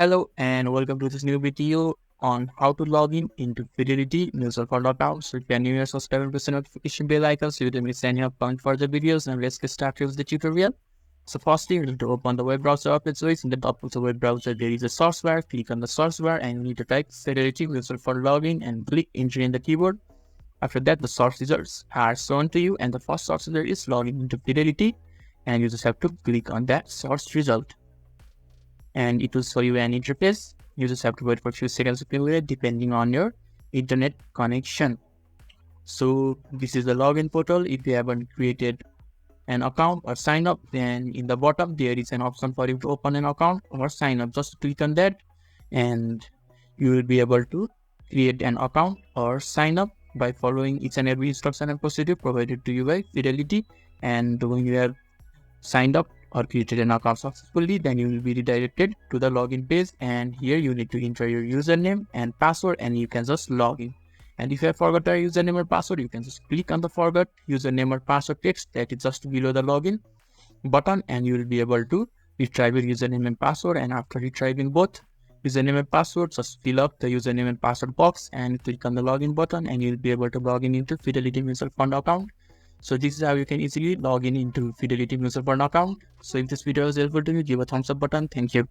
Hello and welcome to this new video on how to log in into Fidelity mutual fund account. So if you are new here, subscribe and notification bell icon so you don't miss any upcoming further videos. And let's get started with the tutorial. So firstly, you need to open the web browser of its choice. In the top of the web browser, there is a source bar. Click on the source bar and you need to type Fidelity mutual fund login and click enter in the keyboard. After that, the source results are shown to you and the first source result is login into Fidelity, and you just have to click on that source result and it will show you an interface. You just have to wait for a few seconds to wait depending on your internet connection. So this is the login portal. If you haven't created an account or sign up, then in the bottom there is an option for you to open an account or sign up. Just click on that and you will be able to create an account or sign up by following each and every instruction and procedure provided to you by Fidelity. And when you have signed up or created an account successfully, then you will be redirected to the login page, and here you need to enter your username and password and you can just log in. And if you have forgot your username or password, you can just click on the forgot username or password text that is just below the login button and you will be able to retrieve your username and password. And after retrieving both username and password, just fill up the username and password box and click on the login button and you'll be able to log in into Fidelity mutual fund account. So this is how you can easily log in into Fidelity mutual fund account. So if this video was helpful to you, give a thumbs up button. Thank you.